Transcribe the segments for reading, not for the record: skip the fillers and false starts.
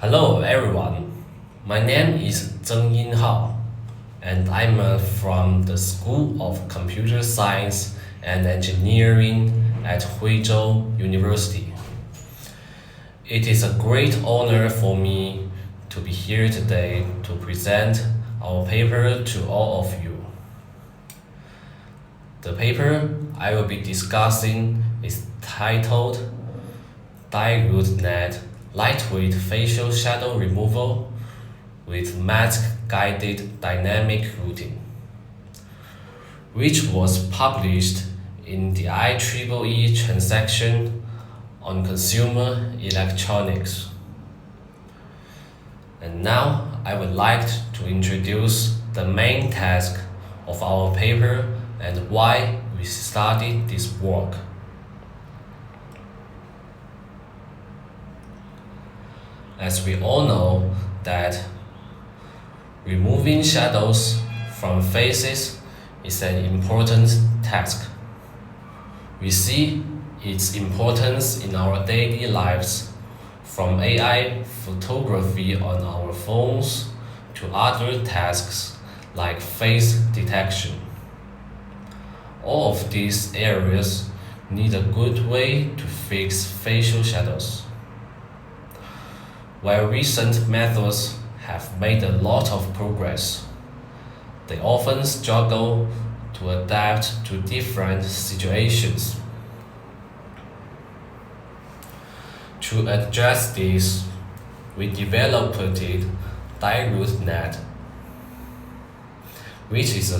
Hello everyone, my name is Zheng Yin Hao and I'm from the School of Computer Science and Engineering at Huizhou University. It is a great honor for me to be here today to present our paper to all of you. The paper I will be discussing is titled DynRouteNet Lightweight Facial Shadow Removal with Mask-Guided Dynamic Routing, which was published in the ICCE transaction on consumer electronics. And now I would like to introduce the main task of our paper and why we studied this work. As we all know that removing shadows from faces is an important task. We see its importance in our daily lives, from AI photography on our phones to other tasks like face detection. All of these areas need a good way to fix facial shadows. While recent methods have made a lot of progress, they often struggle to adapt to different situations. To address this, we developed DynRouteNet, which is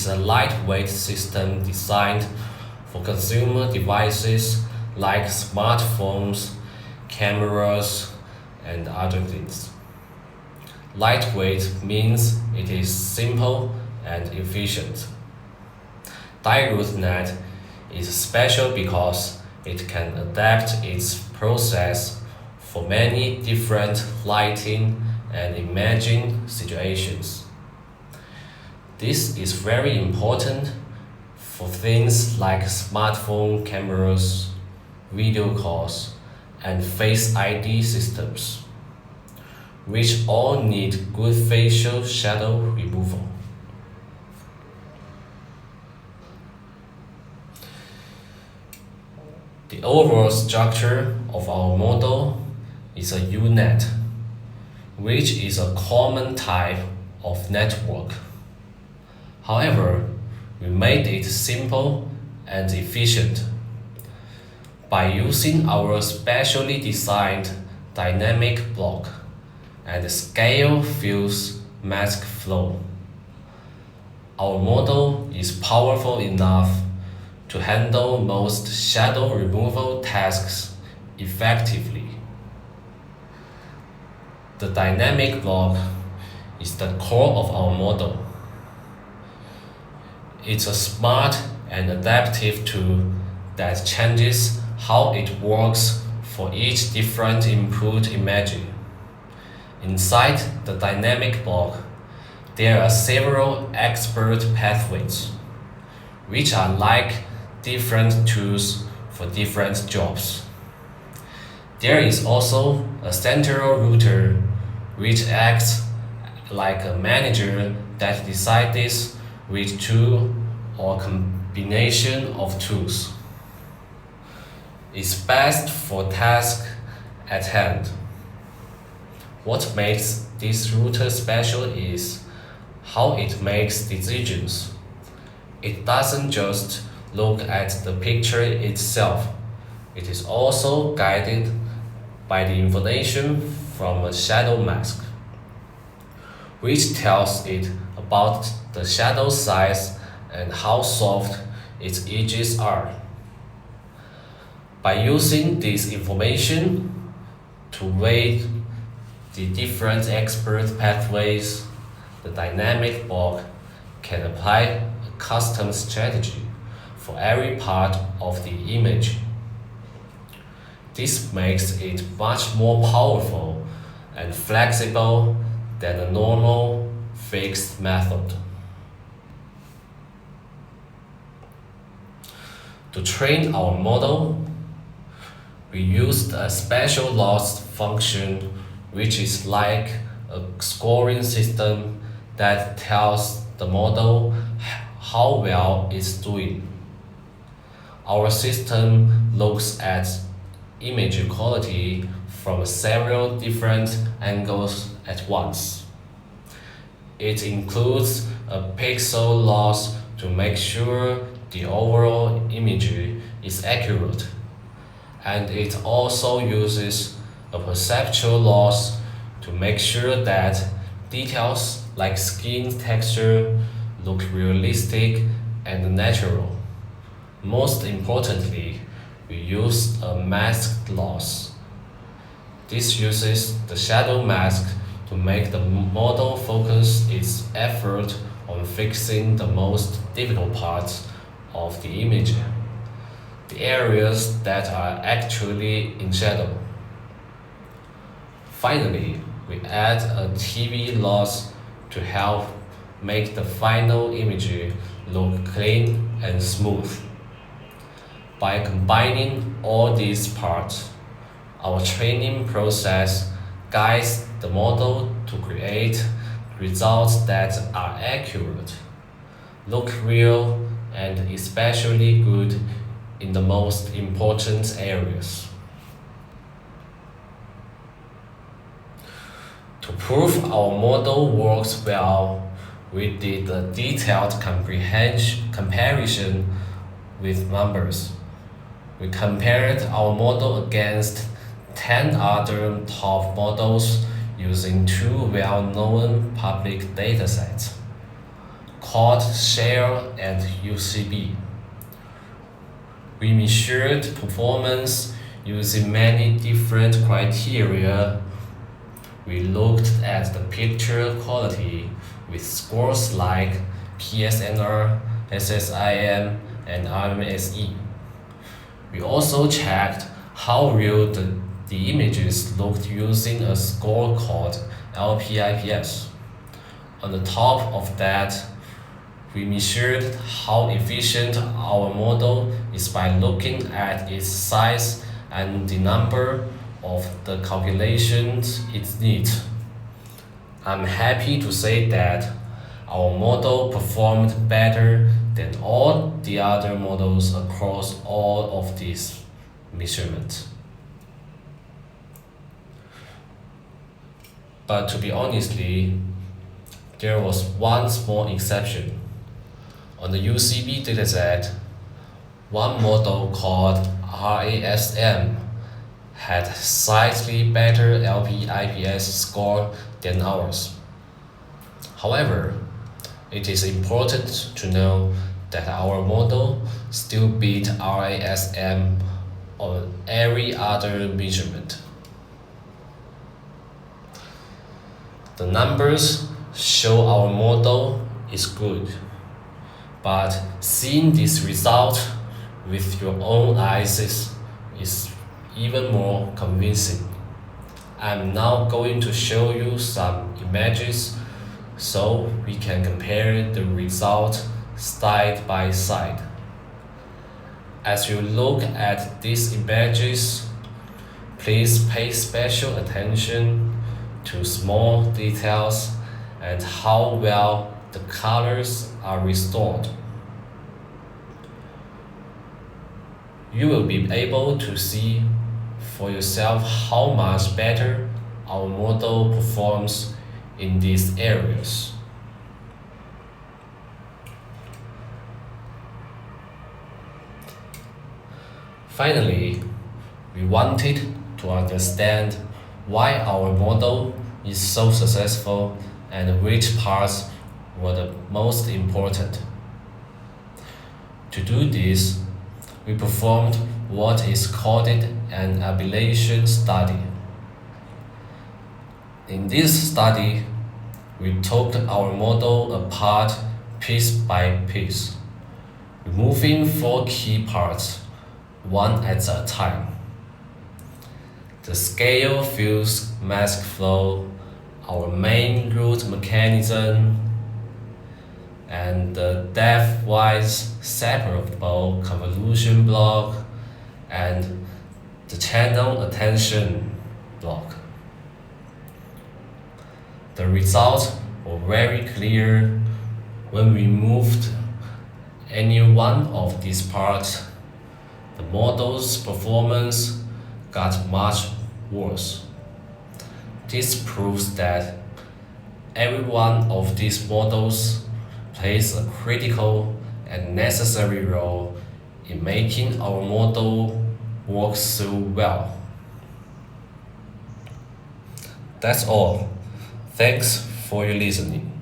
a lightweight system designed for consumer devices like smartphones, cameras, and other things. Lightweight means it is simple and efficient. DynRouteNet is special because it can adapt its process for many different lighting and imaging situations. This is very important for things like smartphone cameras, video calls, and Face ID systems, which all need good facial shadow removal. The overall structure of our model is a U-net, which is a common type of network. However, we made it simple and efficient by using our specially designed dynamic block and ScaleFuse MaskFlow. Our model is powerful enough to handle most shadow removal tasks effectively. The dynamic block is the core of our model. It's a smart and adaptive tool that changes how it works for each different input imaging. Inside the dynamic block, there are several expert pathways, which are like different tools for different jobs. There is also a central router, which acts like a manager that decides which tool or combination of tools is best for task at hand. What makes this router special is how it makes decisions. It doesn't just look at the picture itself. It is also guided by the information from a shadow mask, which tells it about the shadow size and how soft its edges are. By using this information to weigh the different expert pathways, the dynamic block can apply a custom strategy for every part of the image. This makes it much more powerful and flexible than a normal fixed method. To train our model, we used a special loss function which is like a scoring system that tells the model how well it's doing. Our system looks at image quality from several different angles at once. It includes a pixel loss to make sure the overall image is accurate, and it also uses a perceptual loss to make sure that details like skin texture look realistic and natural. Most importantly, we use a mask loss. This uses the shadow mask to make the model focus its effort on fixing the most difficult parts of the image, the areas that are actually in shadow. Finally, we add a TV loss to help make the final image look clean and smooth. By combining all these parts, our training process guides the model to create results that are accurate, look real, and especially good in the most important areas. To prove our model works well, we did a detailed comparison with numbers. We compared our model against 10 other top models using two well-known public datasets called SHARE and UCB. We measured performance using many different criteria. We looked at the picture quality with scores like PSNR, SSIM, and RMSE. We also checked how real the images looked using a score called LPIPS. On the top of that, we measured how efficient our model is by looking at its size and the number of the calculations it needs. I'm happy to say that our model performed better than all the other models across all of these measurements. But to be honestly, there was one small exception. On the UCB dataset, one model called RASM had slightly better LPIPS score than ours. However, it is important to know that our model still beat RASM on every other measurement. The numbers show our model is good, but seeing this result with your own eyes is even more convincing. I'm now going to show you some images so we can compare the result side by side. As you look at these images, please pay special attention to small details and how well the colors are restored. You will be able to see for yourself how much better our model performs in these areas. Finally, we wanted to understand why our model is so successful and which parts were the most important. To do this, we performed what is called an ablation study. In this study, we took our model apart piece by piece, removing 4 key parts, one at a time. The ScaleFuse MaskFlow, our main root mechanism, and the depth-wise separable convolution block, and the channel attention block. The results were very clear when we moved any one of these parts. The model's performance got much worse. This proves that every one of these models plays a critical and necessary role in making our model work so well. That's all. Thanks for your listening.